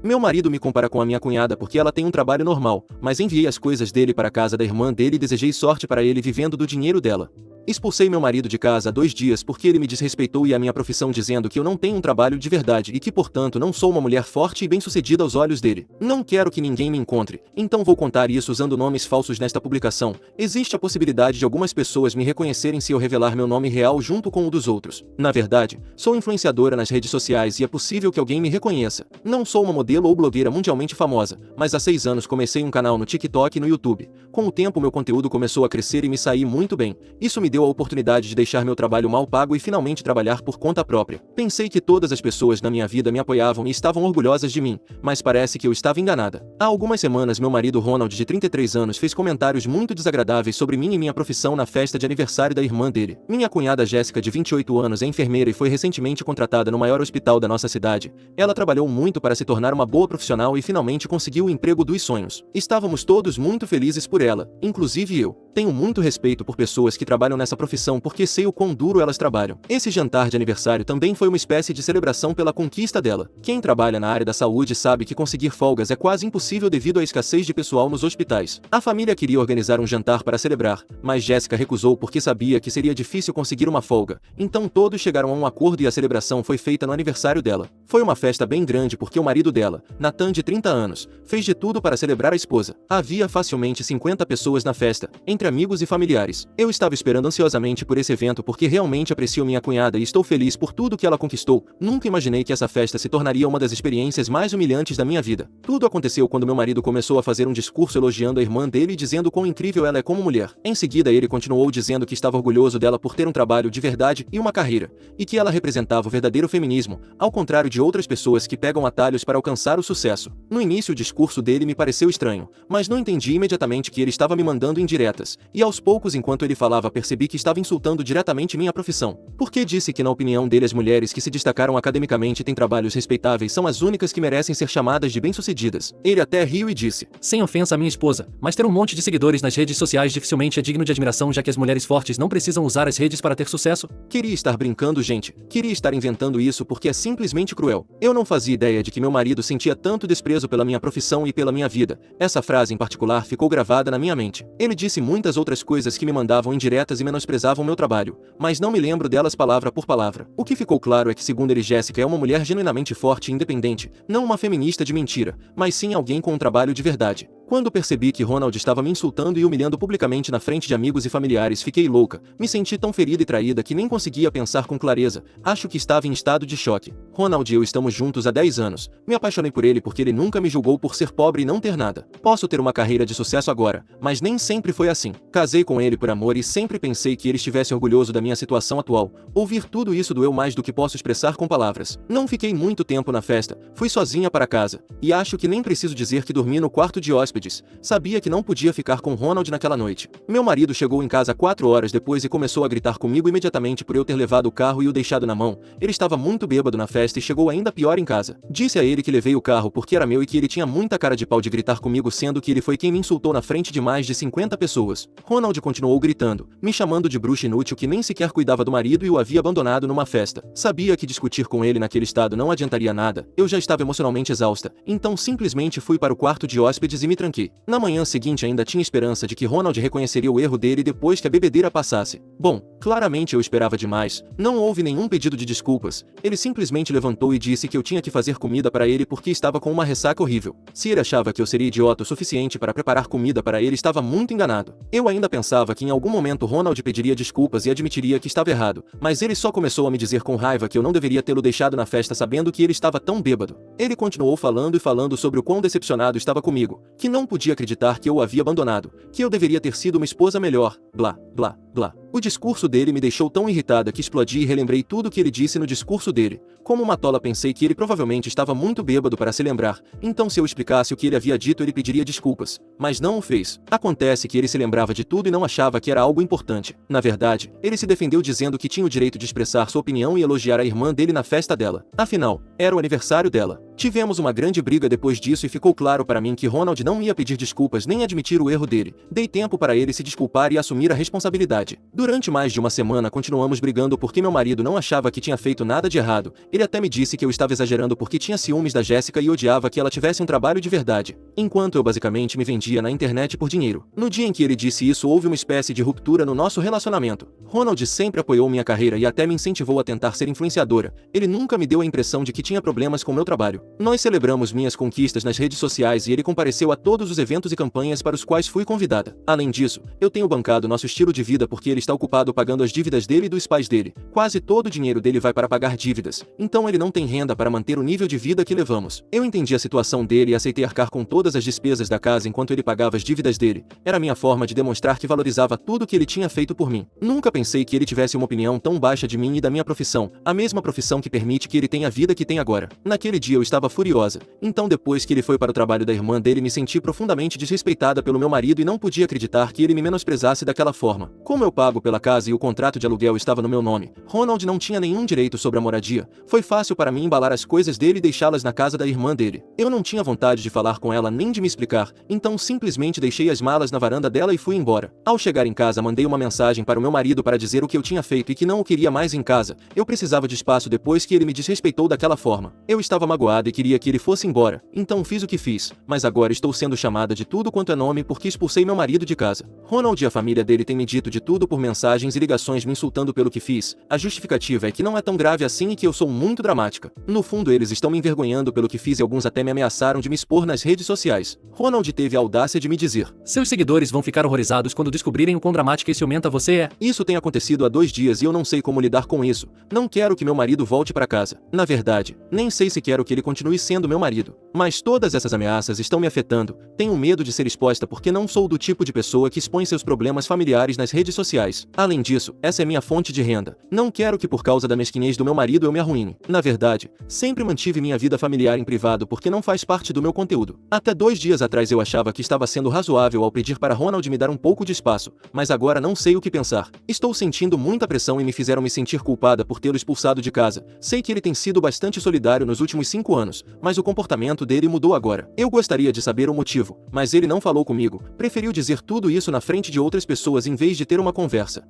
Meu marido me compara com a minha cunhada porque ela tem um trabalho normal, mas enviei as coisas dele para a casa da irmã dele e desejei sorte para ele vivendo do dinheiro dela. Expulsei meu marido de casa há 2 dias porque ele me desrespeitou e a minha profissão dizendo que eu não tenho um trabalho de verdade e que portanto não sou uma mulher forte e bem-sucedida aos olhos dele. Não quero que ninguém me encontre, então vou contar isso usando nomes falsos nesta publicação. Existe a possibilidade de algumas pessoas me reconhecerem se eu revelar meu nome real junto com o dos outros. Na verdade, sou influenciadora nas redes sociais e é possível que alguém me reconheça. Não sou uma modelo ou blogueira mundialmente famosa, mas há 6 anos comecei um canal no TikTok e no YouTube. Com o tempo meu conteúdo começou a crescer e me saí muito bem. Isso me deu a oportunidade de deixar meu trabalho mal pago e finalmente trabalhar por conta própria. Pensei que todas as pessoas na minha vida me apoiavam e estavam orgulhosas de mim, mas parece que eu estava enganada. Há algumas semanas meu marido Ronald, de 33 anos, fez comentários muito desagradáveis sobre mim e minha profissão na festa de aniversário da irmã dele. Minha cunhada Jéssica, de 28 anos, é enfermeira e foi recentemente contratada no maior hospital da nossa cidade. Ela trabalhou muito para se tornar uma boa profissional e finalmente conseguiu o emprego dos sonhos. Estávamos todos muito felizes por ela, inclusive eu. Tenho muito respeito por pessoas que trabalham nessa profissão porque sei o quão duro elas trabalham. Esse jantar de aniversário também foi uma espécie de celebração pela conquista dela. Quem trabalha na área da saúde sabe que conseguir folgas é quase impossível devido à escassez de pessoal nos hospitais. A família queria organizar um jantar para celebrar, mas Jéssica recusou porque sabia que seria difícil conseguir uma folga. Então todos chegaram a um acordo e a celebração foi feita no aniversário dela. Foi uma festa bem grande porque o marido dela, Nathan, de 30 anos, fez de tudo para celebrar a esposa. Havia facilmente 50 pessoas na festa, entre amigos e familiares. Eu estava esperando ansiosamente por esse evento porque realmente aprecio minha cunhada e estou feliz por tudo que ela conquistou. Nunca imaginei que essa festa se tornaria uma das experiências mais humilhantes da minha vida. Tudo aconteceu quando meu marido começou a fazer um discurso elogiando a irmã dele e dizendo quão incrível ela é como mulher. Em seguida ele continuou dizendo que estava orgulhoso dela por ter um trabalho de verdade e uma carreira, e que ela representava o verdadeiro feminismo, ao contrário de outras pessoas que pegam atalhos para alcançar o sucesso. No início o discurso dele me pareceu estranho, mas não entendi imediatamente que ele estava me mandando indiretas, e aos poucos enquanto ele falava percebi que estava insultando diretamente minha profissão. Porque disse que na opinião dele as mulheres que se destacaram academicamente e têm trabalhos respeitáveis são as únicas que merecem ser chamadas de bem-sucedidas. Ele até riu e disse: sem ofensa à minha esposa, mas ter um monte de seguidores nas redes sociais dificilmente é digno de admiração, já que as mulheres fortes não precisam usar as redes para ter sucesso. Queria estar brincando, gente. Queria estar inventando isso porque é simplesmente cruel. Eu não fazia ideia de que meu marido sentia tanto desprezo pela minha profissão e pela minha vida. Essa frase em particular ficou gravada na minha mente. Ele disse muitas outras coisas que me mandavam indiretas e menosprezavam meu trabalho, mas não me lembro delas palavra por palavra. O que ficou claro é que, segundo ele, Jéssica é uma mulher genuinamente forte e independente, não uma feminista de mentira, mas sim alguém com um trabalho de verdade. Quando percebi que Ronald estava me insultando e humilhando publicamente na frente de amigos e familiares, fiquei louca. Me senti tão ferida e traída que nem conseguia pensar com clareza. Acho que estava em estado de choque. Ronald e eu estamos juntos há 10 anos. Me apaixonei por ele porque ele nunca me julgou por ser pobre e não ter nada. Posso ter uma carreira de sucesso agora, mas nem sempre foi assim. Casei com ele por amor e sempre pensei que ele estivesse orgulhoso da minha situação atual. Ouvir tudo isso doeu mais do que posso expressar com palavras. Não fiquei muito tempo na festa. Fui sozinha para casa. E acho que nem preciso dizer que dormi no quarto de hóspedes. Sabia que não podia ficar com Ronald naquela noite. Meu marido chegou em casa 4 horas depois e começou a gritar comigo imediatamente por eu ter levado o carro e o deixado na mão. Ele estava muito bêbado na festa e chegou ainda pior em casa. Disse a ele que levei o carro porque era meu e que ele tinha muita cara de pau de gritar comigo, sendo que ele foi quem me insultou na frente de mais de 50 pessoas. Ronald continuou gritando, me chamando de bruxa inútil que nem sequer cuidava do marido e o havia abandonado numa festa. Sabia que discutir com ele naquele estado não adiantaria nada. Eu já estava emocionalmente exausta, então simplesmente fui para o quarto de hóspedes e me tranquei. Na manhã seguinte ainda tinha esperança de que Ronald reconheceria o erro dele depois que a bebedeira passasse. Bom, claramente eu esperava demais. Não houve nenhum pedido de desculpas. Ele simplesmente levantou e disse que eu tinha que fazer comida para ele porque estava com uma ressaca horrível. Se ele achava que eu seria idiota o suficiente para preparar comida para ele, estava muito enganado. Eu ainda pensava que em algum momento Ronald pediria desculpas e admitiria que estava errado, mas ele só começou a me dizer com raiva que eu não deveria tê-lo deixado na festa sabendo que ele estava tão bêbado. Ele continuou falando e falando sobre o quão decepcionado estava comigo, que não podia acreditar que eu o havia abandonado, que eu deveria ter sido uma esposa melhor, blá, blá, blá. O discurso dele me deixou tão irritada que explodi e relembrei tudo o que ele disse no discurso dele. Como uma tola pensei que ele provavelmente estava muito bêbado para se lembrar, então se eu explicasse o que ele havia dito ele pediria desculpas, mas não o fez. Acontece que ele se lembrava de tudo e não achava que era algo importante. Na verdade, ele se defendeu dizendo que tinha o direito de expressar sua opinião e elogiar a irmã dele na festa dela. Afinal, era o aniversário dela. Tivemos uma grande briga depois disso e ficou claro para mim que Ronald não ia pedir desculpas nem admitir o erro dele. Dei tempo para ele se desculpar e assumir a responsabilidade. Durante mais de uma semana continuamos brigando porque meu marido não achava que tinha feito nada de errado. Ele até me disse que eu estava exagerando porque tinha ciúmes da Jéssica e odiava que ela tivesse um trabalho de verdade, enquanto eu basicamente me vendia na internet por dinheiro. No dia em que ele disse isso, houve uma espécie de ruptura no nosso relacionamento. Ronald sempre apoiou minha carreira e até me incentivou a tentar ser influenciadora. Ele nunca me deu a impressão de que tinha problemas com meu trabalho. Nós celebramos minhas conquistas nas redes sociais e ele compareceu a todos os eventos e campanhas para os quais fui convidada. Além disso, eu tenho bancado nosso estilo de vida porque ele está ocupado pagando as dívidas dele e dos pais dele. Quase todo o dinheiro dele vai para pagar dívidas, então ele não tem renda para manter o nível de vida que levamos. Eu entendi a situação dele e aceitei arcar com todas as despesas da casa enquanto ele pagava as dívidas dele. Era a minha forma de demonstrar que valorizava tudo que ele tinha feito por mim. Nunca pensei que ele tivesse uma opinião tão baixa de mim e da minha profissão, a mesma profissão que permite que ele tenha a vida que tem agora. Naquele dia eu estava furiosa. Então depois que ele foi para o trabalho da irmã dele, me senti profundamente desrespeitada pelo meu marido e não podia acreditar que ele me menosprezasse daquela forma. Como eu pago pela casa e o contrato de aluguel estava no meu nome, Ronald não tinha nenhum direito sobre a moradia. Foi fácil para mim embalar as coisas dele e deixá-las na casa da irmã dele. Eu não tinha vontade de falar com ela nem de me explicar, então simplesmente deixei as malas na varanda dela e fui embora. Ao chegar em casa, mandei uma mensagem para o meu marido para dizer o que eu tinha feito e que não o queria mais em casa. Eu precisava de espaço depois que ele me desrespeitou daquela forma. Eu estava magoada e queria que ele fosse embora, então fiz o que fiz, mas agora estou sendo chamada de tudo quanto é nome porque expulsei meu marido de casa. Ronald e a família dele têm me dito de tudo por mensagens e ligações me insultando pelo que fiz. A justificativa é que não é tão grave assim e que eu sou muito dramática. No fundo, eles estão me envergonhando pelo que fiz e alguns até me ameaçaram de me expor nas redes sociais. Ronald teve a audácia de me dizer: seus seguidores vão ficar horrorizados quando descobrirem o quão dramática e ciumenta você é. Isso tem acontecido há 2 dias e eu não sei como lidar com isso. Não quero que meu marido volte para casa. Na verdade, nem sei se quero que ele continue sendo meu marido. Mas todas essas ameaças estão me afetando. Tenho medo de ser exposta porque não sou do tipo de pessoa que expõe seus problemas familiares nas redes sociais. Além disso, essa é minha fonte de renda. Não quero que por causa da mesquinhez do meu marido eu me arruine. Na verdade, sempre mantive minha vida familiar em privado porque não faz parte do meu conteúdo. Até 2 dias atrás eu achava que estava sendo razoável ao pedir para Ronald me dar um pouco de espaço, mas agora não sei o que pensar. Estou sentindo muita pressão e me fizeram me sentir culpada por tê-lo expulsado de casa. Sei que ele tem sido bastante solidário nos últimos 5 anos, mas o comportamento dele mudou agora. Eu gostaria de saber o motivo, mas ele não falou comigo. Preferiu dizer tudo isso na frente de outras pessoas em vez de ter uma conversa.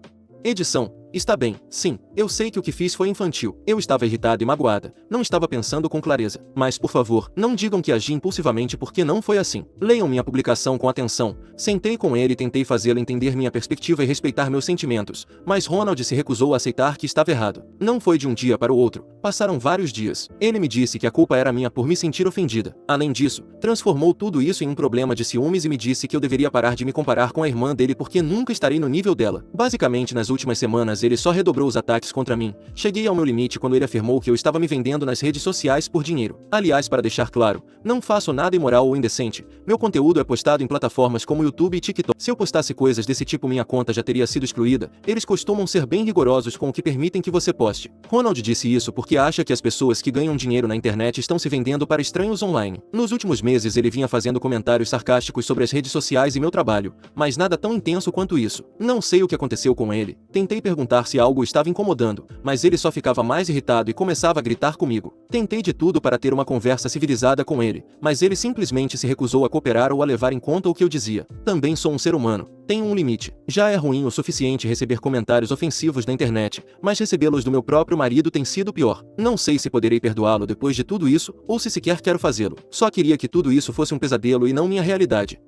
Edição. Está bem, sim, eu sei que o que fiz foi infantil. Eu estava irritada e magoada, não estava pensando com clareza. Mas por favor, não digam que agi impulsivamente porque não foi assim. Leiam minha publicação com atenção. Sentei com ele e tentei fazê-lo entender minha perspectiva e respeitar meus sentimentos, mas Ronald se recusou a aceitar que estava errado. Não foi de um dia para o outro, passaram vários dias. Ele me disse que a culpa era minha por me sentir ofendida. Além disso, transformou tudo isso em um problema de ciúmes e me disse que eu deveria parar de me comparar com a irmã dele porque nunca estarei no nível dela. Basicamente, nas últimas semanas ele só redobrou os ataques contra mim. Cheguei ao meu limite quando ele afirmou que eu estava me vendendo nas redes sociais por dinheiro. Aliás, para deixar claro, não faço nada imoral ou indecente. Meu conteúdo é postado em plataformas como YouTube e TikTok. Se eu postasse coisas desse tipo, minha conta já teria sido excluída. Eles costumam ser bem rigorosos com o que permitem que você poste. Ronald disse isso porque acha que as pessoas que ganham dinheiro na internet estão se vendendo para estranhos online. Nos últimos meses ele vinha fazendo comentários sarcásticos sobre as redes sociais e meu trabalho, mas nada tão intenso quanto isso. Não sei o que aconteceu com ele. Tentei perguntar se algo o estava incomodando, mas ele só ficava mais irritado e começava a gritar comigo. Tentei de tudo para ter uma conversa civilizada com ele, mas ele simplesmente se recusou a cooperar ou a levar em conta o que eu dizia. Também sou um ser humano. Tenho um limite. Já é ruim o suficiente receber comentários ofensivos na internet, mas recebê-los do meu próprio marido tem sido pior. Não sei se poderei perdoá-lo depois de tudo isso, ou se sequer quero fazê-lo. Só queria que tudo isso fosse um pesadelo e não minha realidade.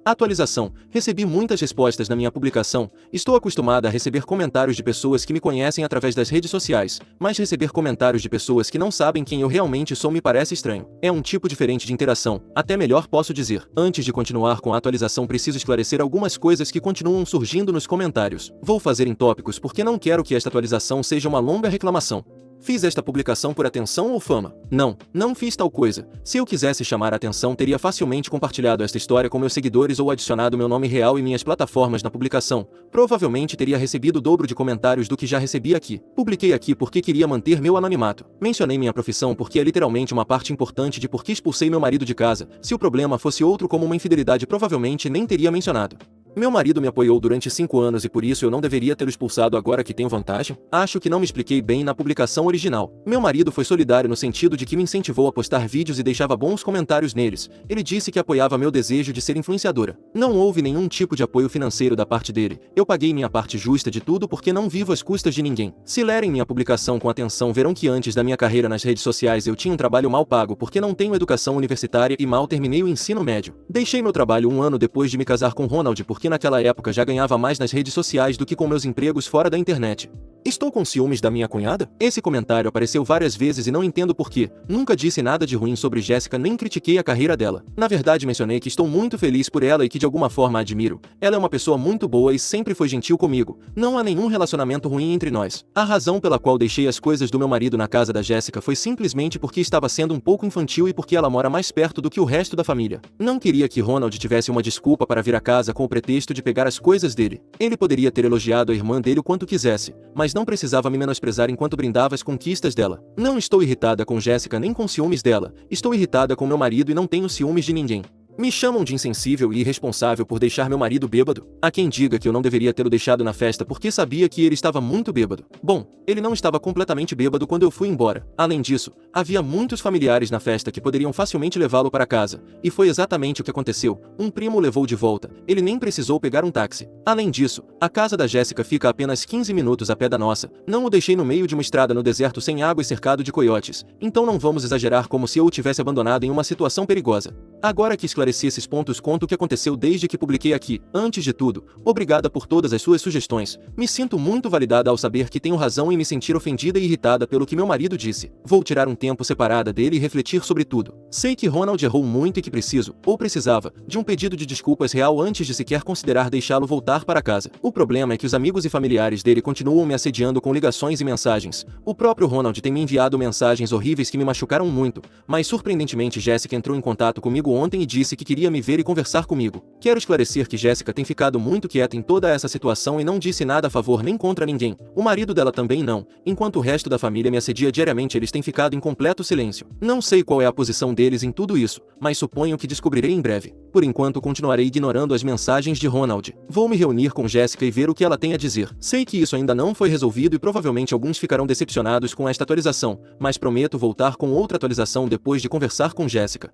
Atualização. Recebi muitas respostas na minha publicação. Estou acostumada a receber comentários de pessoas que me conhecem através das redes sociais, mas receber comentários de pessoas que não sabem quem eu realmente sou me parece estranho. É um tipo diferente de interação, até melhor posso dizer. Antes de continuar com a atualização, preciso esclarecer algumas coisas que continuam surgindo nos comentários. Vou fazer em tópicos porque não quero que esta atualização seja uma longa reclamação. Fiz esta publicação por atenção ou fama? Não, não fiz tal coisa. Se eu quisesse chamar a atenção, teria facilmente compartilhado esta história com meus seguidores ou adicionado meu nome real e minhas plataformas na publicação. Provavelmente teria recebido o dobro de comentários do que já recebi aqui. Publiquei aqui porque queria manter meu anonimato. Mencionei minha profissão porque é literalmente uma parte importante de por que expulsei meu marido de casa. Se o problema fosse outro como uma infidelidade, provavelmente nem teria mencionado. Meu marido me apoiou durante 5 anos e por isso eu não deveria tê-lo expulsado agora que tenho vantagem? Acho que não me expliquei bem na publicação original. Meu marido foi solidário no sentido de que me incentivou a postar vídeos e deixava bons comentários neles. Ele disse que apoiava meu desejo de ser influenciadora. Não houve nenhum tipo de apoio financeiro da parte dele. Eu paguei minha parte justa de tudo porque não vivo às custas de ninguém. Se lerem minha publicação com atenção verão que antes da minha carreira nas redes sociais eu tinha um trabalho mal pago porque não tenho educação universitária e mal terminei o ensino médio. Deixei meu trabalho 1 ano depois de me casar com Ronald porque naquela época já ganhava mais nas redes sociais do que com meus empregos fora da internet. Estou com ciúmes da minha cunhada? Esse comentário apareceu várias vezes e não entendo porquê. Nunca disse nada de ruim sobre Jéssica nem critiquei a carreira dela. Na verdade mencionei que estou muito feliz por ela e que de alguma forma a admiro. Ela é uma pessoa muito boa e sempre foi gentil comigo. Não há nenhum relacionamento ruim entre nós. A razão pela qual deixei as coisas do meu marido na casa da Jéssica foi simplesmente porque estava sendo um pouco infantil e porque ela mora mais perto do que o resto da família. Não queria que Ronald tivesse uma desculpa para vir a casa com o pretexto de pegar as coisas dele. Ele poderia ter elogiado a irmã dele o quanto quisesse, mas não precisava me menosprezar enquanto brindava as conquistas dela. Não estou irritada com Jéssica nem com ciúmes dela. Estou irritada com meu marido e não tenho ciúmes de ninguém. Me chamam de insensível e irresponsável por deixar meu marido bêbado. Há quem diga que eu não deveria tê-lo deixado na festa porque sabia que ele estava muito bêbado. Bom, ele não estava completamente bêbado quando eu fui embora. Além disso, havia muitos familiares na festa que poderiam facilmente levá-lo para casa. E foi exatamente o que aconteceu. Um primo o levou de volta. Ele nem precisou pegar um táxi. Além disso, a casa da Jéssica fica a apenas 15 minutos a pé da nossa. Não o deixei no meio de uma estrada no deserto sem água e cercado de coiotes. Então não vamos exagerar como se eu o tivesse abandonado em uma situação perigosa. Agora que esclareci esses pontos, conto o que aconteceu desde que publiquei aqui. Antes de tudo, obrigada por todas as suas sugestões. Me sinto muito validada ao saber que tenho razão em me sentir ofendida e irritada pelo que meu marido disse. Vou tirar um tempo separada dele e refletir sobre tudo. Sei que Ronald errou muito e que preciso, ou precisava, de um pedido de desculpas real antes de sequer considerar deixá-lo voltar para casa. O problema é que os amigos e familiares dele continuam me assediando com ligações e mensagens. O próprio Ronald tem me enviado mensagens horríveis que me machucaram muito, mas surpreendentemente Jéssica entrou em contato comigo ontem e disse que queria me ver e conversar comigo. Quero esclarecer que Jéssica tem ficado muito quieta em toda essa situação e não disse nada a favor nem contra ninguém. O marido dela também não. Enquanto o resto da família me assedia diariamente, eles têm ficado em completo silêncio. Não sei qual é a posição deles em tudo isso, mas suponho que descobrirei em breve. Por enquanto continuarei ignorando as mensagens de Ronald. Vou me reunir com Jéssica e ver o que ela tem a dizer. Sei que isso ainda não foi resolvido e provavelmente alguns ficarão decepcionados com esta atualização, mas prometo voltar com outra atualização depois de conversar com Jéssica.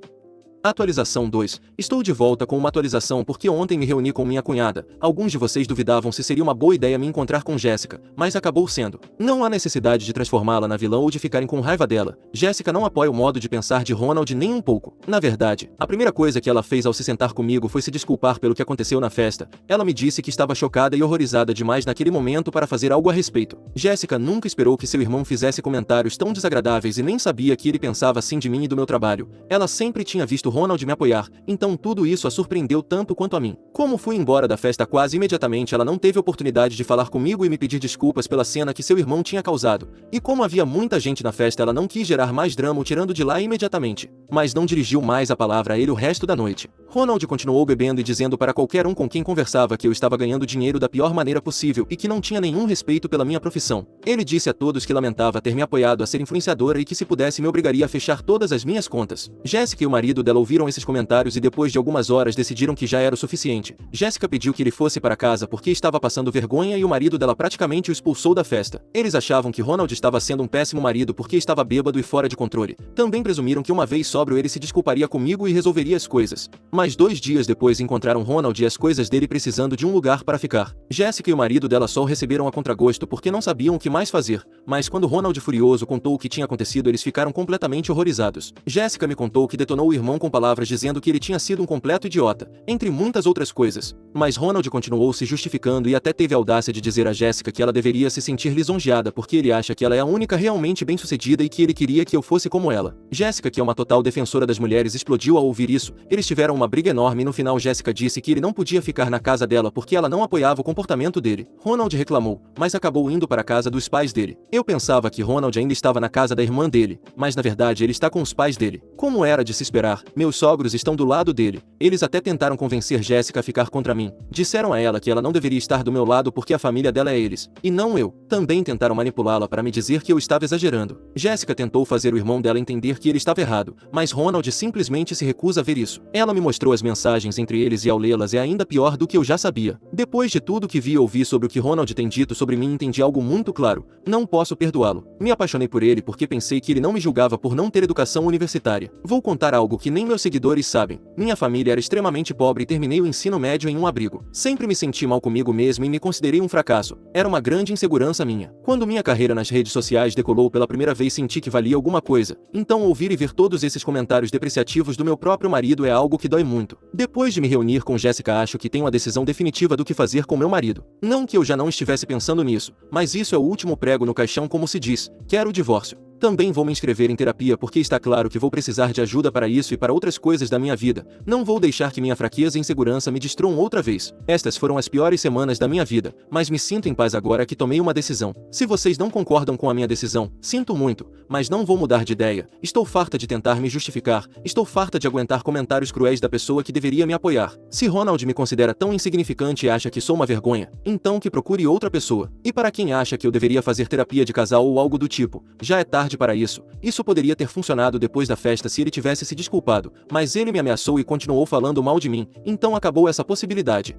Atualização 2. Estou de volta com uma atualização porque ontem me reuni com minha cunhada. Alguns de vocês duvidavam se seria uma boa ideia me encontrar com Jéssica, mas acabou sendo. Não há necessidade de transformá-la na vilã ou de ficarem com raiva dela. Jéssica não apoia o modo de pensar de Ronald nem um pouco. Na verdade, a primeira coisa que ela fez ao se sentar comigo foi se desculpar pelo que aconteceu na festa. Ela me disse que estava chocada e horrorizada demais naquele momento para fazer algo a respeito. Jéssica nunca esperou que seu irmão fizesse comentários tão desagradáveis e nem sabia que ele pensava assim de mim e do meu trabalho. Ela sempre tinha visto Ronald me apoiar, então tudo isso a surpreendeu tanto quanto a mim. Como fui embora da festa quase imediatamente, ela não teve oportunidade de falar comigo e me pedir desculpas pela cena que seu irmão tinha causado. E como havia muita gente na festa, ela não quis gerar mais drama o tirando de lá imediatamente. Mas não dirigiu mais a palavra a ele o resto da noite. Ronald continuou bebendo e dizendo para qualquer um com quem conversava que eu estava ganhando dinheiro da pior maneira possível e que não tinha nenhum respeito pela minha profissão. Ele disse a todos que lamentava ter me apoiado a ser influenciadora e que se pudesse me obrigaria a fechar todas as minhas contas. Jéssica e o marido dela ouviram esses comentários e depois de algumas horas decidiram que já era o suficiente. Jéssica pediu que ele fosse para casa porque estava passando vergonha e o marido dela praticamente o expulsou da festa. Eles achavam que Ronald estava sendo um péssimo marido porque estava bêbado e fora de controle. Também presumiram que uma vez sóbrio ele se desculparia comigo e resolveria as coisas. Mas 2 dias depois encontraram Ronald e as coisas dele precisando de um lugar para ficar. Jéssica e o marido dela só o receberam a contragosto porque não sabiam o que mais fazer. Mas quando Ronald furioso contou o que tinha acontecido, eles ficaram completamente horrorizados. Jéssica me contou que detonou o irmão com palavras dizendo que ele tinha sido um completo idiota, entre muitas outras coisas. Mas Ronald continuou se justificando e até teve a audácia de dizer a Jéssica que ela deveria se sentir lisonjeada porque ele acha que ela é a única realmente bem-sucedida e que ele queria que eu fosse como ela. Jéssica, que é uma total defensora das mulheres, explodiu ao ouvir isso. Eles tiveram uma briga enorme e no final Jéssica disse que ele não podia ficar na casa dela porque ela não apoiava o comportamento dele. Ronald reclamou, mas acabou indo para a casa dos pais dele. Eu pensava que Ronald ainda estava na casa da irmã dele, mas na verdade ele está com os pais dele. Como era de se esperar, meus sogros estão do lado dele. Eles até tentaram convencer Jéssica a ficar contra mim. Disseram a ela que ela não deveria estar do meu lado porque a família dela é eles, e não eu. Também tentaram manipulá-la para me dizer que eu estava exagerando. Jéssica tentou fazer o irmão dela entender que ele estava errado, mas Ronald simplesmente se recusa a ver isso. Ela me mostrou mostrou as mensagens entre eles e ao lê-las é ainda pior do que eu já sabia. Depois de tudo que vi e ouvi sobre o que Ronald tem dito sobre mim, entendi algo muito claro. Não posso perdoá-lo. Me apaixonei por ele porque pensei que ele não me julgava por não ter educação universitária. Vou contar algo que nem meus seguidores sabem. Minha família era extremamente pobre e terminei o ensino médio em um abrigo. Sempre me senti mal comigo mesmo e me considerei um fracasso. Era uma grande insegurança minha. Quando minha carreira nas redes sociais decolou pela primeira vez, senti que valia alguma coisa. Então ouvir e ver todos esses comentários depreciativos do meu próprio marido é algo que dói muito. Depois de me reunir com Jéssica, acho que tenho a decisão definitiva do que fazer com meu marido. Não que eu já não estivesse pensando nisso, mas isso é o último prego no caixão, como se diz. Quero o divórcio. Também vou me inscrever em terapia porque está claro que vou precisar de ajuda para isso e para outras coisas da minha vida. Não vou deixar que minha fraqueza e insegurança me destruam outra vez. Estas foram as piores semanas da minha vida, mas me sinto em paz agora que tomei uma decisão. Se vocês não concordam com a minha decisão, sinto muito, mas não vou mudar de ideia. Estou farta de tentar me justificar, estou farta de aguentar comentários cruéis da pessoa que deveria me apoiar. Se Ronald me considera tão insignificante e acha que sou uma vergonha, então que procure outra pessoa. E para quem acha que eu deveria fazer terapia de casal ou algo do tipo, já é tarde para isso. Isso poderia ter funcionado depois da festa se ele tivesse se desculpado, mas ele me ameaçou e continuou falando mal de mim, então acabou essa possibilidade.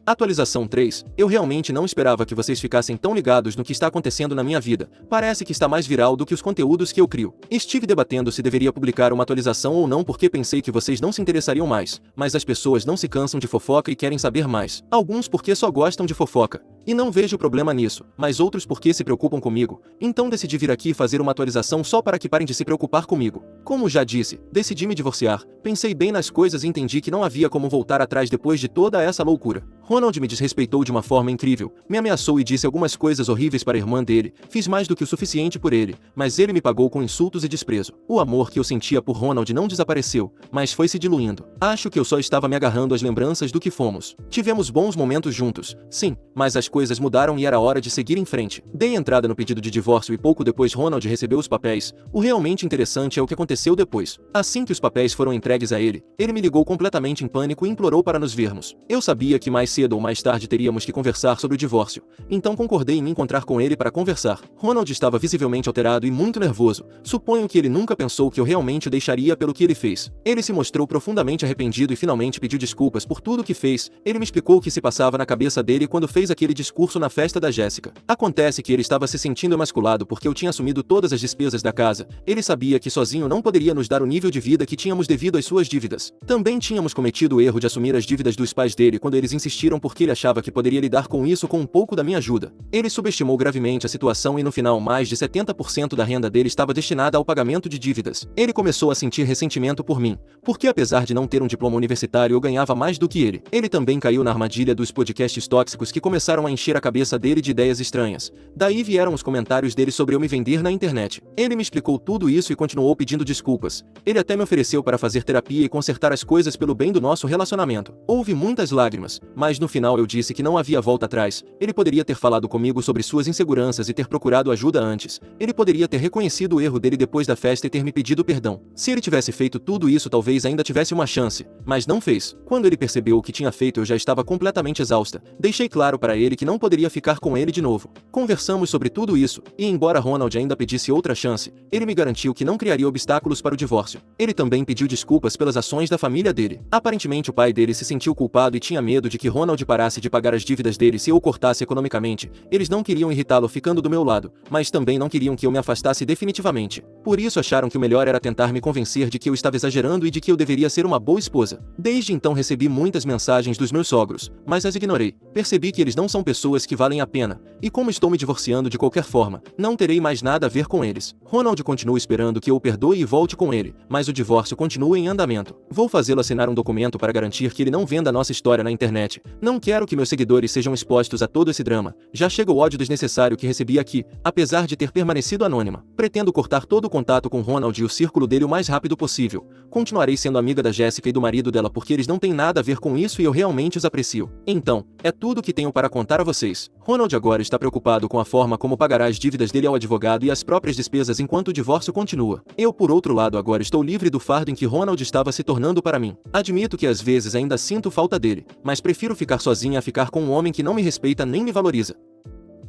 Atualização 3. Eu realmente não esperava que vocês ficassem tão ligados no que está acontecendo na minha vida. Parece que está mais viral do que os conteúdos que eu crio. Estive debatendo se deveria publicar uma atualização ou não porque pensei que vocês não se interessariam mais, mas as pessoas não se cansam de fofoca e querem saber mais. Alguns porque só gostam de fofoca. E não vejo problema nisso, mas outros porque se preocupam comigo. Então decidi vir aqui fazer uma atualização só para que parem de se preocupar comigo. Como já disse, decidi me divorciar, pensei bem nas coisas e entendi que não havia como voltar atrás depois de toda essa loucura. Ronald me desrespeitou de uma forma incrível, me ameaçou e disse algumas coisas horríveis para a irmã dele. Fiz mais do que o suficiente por ele, mas ele me pagou com insultos e desprezo. O amor que eu sentia por Ronald não desapareceu, mas foi se diluindo. Acho que eu só estava me agarrando às lembranças do que fomos. Tivemos bons momentos juntos, sim, mas as coisas mudaram e era hora de seguir em frente. Dei entrada no pedido de divórcio e pouco depois Ronald recebeu os papéis. O realmente interessante é o que aconteceu depois. Assim que os papéis foram entregues a ele me ligou completamente em pânico e implorou para nos vermos. Eu sabia que mais cedo ou mais tarde teríamos que conversar sobre o divórcio, então concordei em me encontrar com ele para conversar. Ronald estava visivelmente alterado e muito nervoso. Suponho que ele nunca pensou que eu realmente o deixaria pelo que ele fez. Ele se mostrou profundamente arrependido e finalmente pediu desculpas por tudo o que fez. Ele me explicou o que se passava na cabeça dele quando fez aquele discurso na festa da Jéssica. Acontece que ele estava se sentindo emasculado porque eu tinha assumido todas as despesas da casa. Ele sabia que sozinho não poderia nos dar o nível de vida que tínhamos devido às suas dívidas. Também tínhamos cometido o erro de assumir as dívidas dos pais dele quando eles insistiram porque ele achava que poderia lidar com isso com um pouco da minha ajuda. Ele subestimou gravemente a situação e no final mais de 70% da renda dele estava destinada ao pagamento de dívidas. Ele começou a sentir ressentimento por mim, porque apesar de não ter um diploma universitário eu ganhava mais do que ele. Ele também caiu na armadilha dos podcasts tóxicos que começaram a encher a cabeça dele de ideias estranhas. Daí vieram os comentários dele sobre eu me vender na internet. Ele me explicou tudo isso e continuou pedindo desculpas. Ele até me ofereceu para fazer terapia e consertar as coisas pelo bem do nosso relacionamento. Houve muitas lágrimas, mas no final eu disse que não havia volta atrás. Ele poderia ter falado comigo sobre suas inseguranças e ter procurado ajuda antes. Ele poderia ter reconhecido o erro dele depois da festa e ter me pedido perdão. Se ele tivesse feito tudo isso, talvez ainda tivesse uma chance, mas não fez. Quando ele percebeu o que tinha feito, eu já estava completamente exausta. Deixei claro para ele que não poderia ficar com ele de novo. Conversamos sobre tudo isso, e embora Ronald ainda pedisse outra chance, ele me garantiu que não criaria obstáculos para o divórcio. Ele também pediu desculpas pelas ações da família dele. Aparentemente o pai dele se sentiu culpado e tinha medo de que Ronald parasse de pagar as dívidas dele se eu o cortasse economicamente. Eles não queriam irritá-lo ficando do meu lado, mas também não queriam que eu me afastasse definitivamente. Por isso acharam que o melhor era tentar me convencer de que eu estava exagerando e de que eu deveria ser uma boa esposa. Desde então recebi muitas mensagens dos meus sogros, mas as ignorei. Percebi que eles não são pessoas que valem a pena, e como estou me divorciando de qualquer forma, não terei mais nada a ver com eles. Ronald continua esperando que eu o perdoe e volte com ele, mas o divórcio continua em andamento. Vou fazê-lo assinar um documento para garantir que ele não venda a nossa história na internet. Não quero que meus seguidores sejam expostos a todo esse drama. Já chega o ódio desnecessário que recebi aqui, apesar de ter permanecido anônima. Pretendo cortar todo o contato com Ronald e o círculo dele o mais rápido possível. Continuarei sendo amiga da Jéssica e do marido dela porque eles não têm nada a ver com isso e eu realmente os aprecio. Então, é tudo que tenho para contar a vocês. Ronald agora está preocupado com a forma como pagará as dívidas dele ao advogado e as próprias despesas enquanto o divórcio continua. Eu, por outro lado, agora estou livre do fardo em que Ronald estava se tornando para mim. Admito que às vezes ainda sinto falta dele, mas prefiro ficar sozinha a ficar com um homem que não me respeita nem me valoriza.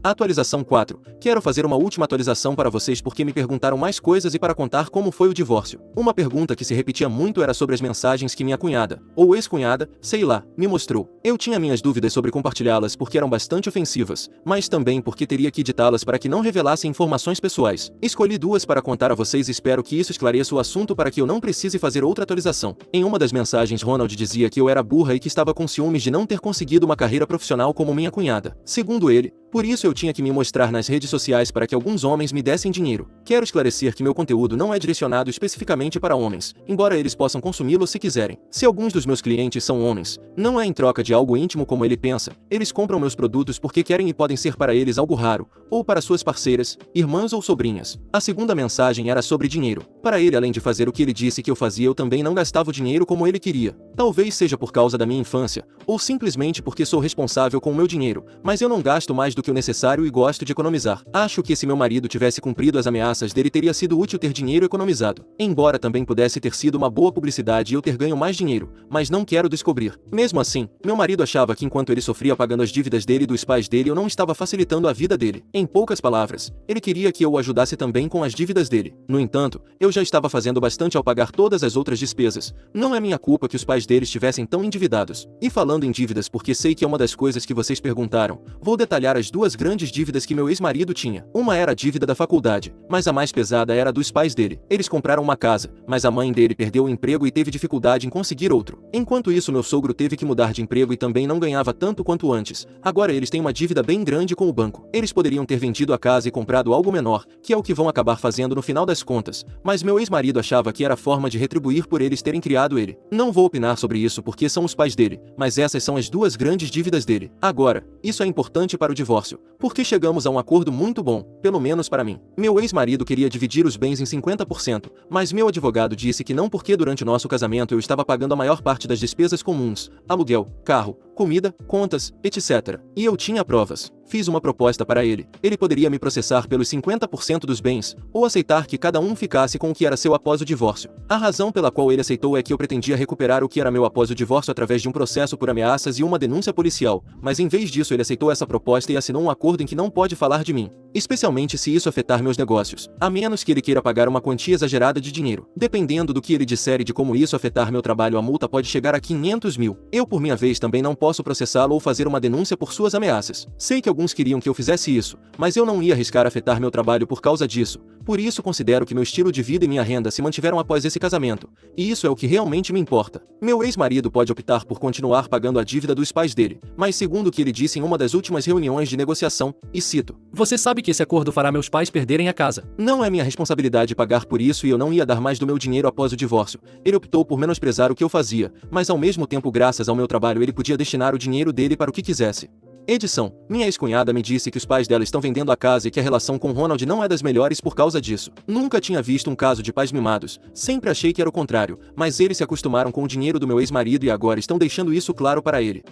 Atualização 4. Quero fazer uma última atualização para vocês porque me perguntaram mais coisas e para contar como foi o divórcio. Uma pergunta que se repetia muito era sobre as mensagens que minha cunhada, ou ex-cunhada, sei lá, me mostrou. Eu tinha minhas dúvidas sobre compartilhá-las porque eram bastante ofensivas, mas também porque teria que editá-las para que não revelassem informações pessoais. Escolhi duas para contar a vocês e espero que isso esclareça o assunto para que eu não precise fazer outra atualização. Em uma das mensagens, Ronald dizia que eu era burra e que estava com ciúmes de não ter conseguido uma carreira profissional como minha cunhada. Segundo ele, por isso eu tinha que me mostrar nas redes sociais para que alguns homens me dessem dinheiro. Quero esclarecer que meu conteúdo não é direcionado especificamente para homens, embora eles possam consumi-lo se quiserem. Se alguns dos meus clientes são homens, não é em troca de algo íntimo como ele pensa, eles compram meus produtos porque querem e podem ser para eles algo raro, ou para suas parceiras, irmãs ou sobrinhas. A segunda mensagem era sobre dinheiro. Para ele, além de fazer o que ele disse que eu fazia, eu também não gastava o dinheiro como ele queria. Talvez seja por causa da minha infância, ou simplesmente porque sou responsável com o meu dinheiro, mas eu não gasto mais do que o necessário e gosto de economizar. Acho que se meu marido tivesse cumprido as ameaças dele, teria sido útil ter dinheiro economizado. Embora também pudesse ter sido uma boa publicidade e eu ter ganho mais dinheiro, mas não quero descobrir. Mesmo assim, meu marido achava que enquanto ele sofria pagando as dívidas dele e dos pais dele, eu não estava facilitando a vida dele. Em poucas palavras, ele queria que eu o ajudasse também com as dívidas dele. No entanto, eu já estava fazendo bastante ao pagar todas as outras despesas. Não é minha culpa que os pais dele estivessem tão endividados. E falando em dívidas, porque sei que é uma das coisas que vocês perguntaram, vou detalhar as duas grandes dívidas que meu ex-marido tinha. Uma era a dívida da faculdade, mas a mais pesada era a dos pais dele. Eles compraram uma casa, mas a mãe dele perdeu o emprego e teve dificuldade em conseguir outro. Enquanto isso, meu sogro teve que mudar de emprego e também não ganhava tanto quanto antes. Agora eles têm uma dívida bem grande com o banco. Eles poderiam ter vendido a casa e comprado algo menor, que é o que vão acabar fazendo no final das contas, mas meu ex-marido achava que era forma de retribuir por eles terem criado ele. Não vou opinar sobre isso porque são os pais dele, mas essas são as duas grandes dívidas dele. Agora, isso é importante para o divórcio, porque chegamos a um acordo muito bom, pelo menos para mim. Meu ex-marido queria dividir os bens em 50%, mas meu advogado disse que não porque durante o nosso casamento eu estava pagando a maior parte das despesas comuns, aluguel, carro, comida, contas, etc. E eu tinha provas. Fiz uma proposta para ele. Ele poderia me processar pelos 50% dos bens, ou aceitar que cada um ficasse com o que era seu após o divórcio. A razão pela qual ele aceitou é que eu pretendia recuperar o que era meu após o divórcio através de um processo por ameaças e uma denúncia policial, mas em vez disso ele aceitou essa proposta e assinou um acordo em que não pode falar de mim, especialmente se isso afetar meus negócios, a menos que ele queira pagar uma quantia exagerada de dinheiro. Dependendo do que ele disser e de como isso afetar meu trabalho, a multa pode chegar a 500 mil. Eu, por minha vez, também não posso processá-lo ou fazer uma denúncia por suas ameaças. Sei que alguns queriam que eu fizesse isso, mas eu não ia arriscar afetar meu trabalho por causa disso. Por isso considero que meu estilo de vida e minha renda se mantiveram após esse casamento, e isso é o que realmente me importa. Meu ex-marido pode optar por continuar pagando a dívida dos pais dele, mas segundo o que ele disse em uma das últimas reuniões de negociação, e cito: "Você sabe que esse acordo fará meus pais perderem a casa. Não é minha responsabilidade pagar por isso e eu não ia dar mais do meu dinheiro após o divórcio. Ele optou por menosprezar o que eu fazia, mas ao mesmo tempo, graças ao meu trabalho, ele podia destinar o dinheiro dele para o que quisesse." Edição. Minha ex-cunhada me disse que os pais dela estão vendendo a casa e que a relação com Ronald não é das melhores por causa disso. Nunca tinha visto um caso de pais mimados. Sempre achei que era o contrário, mas eles se acostumaram com o dinheiro do meu ex-marido e agora estão deixando isso claro para ele.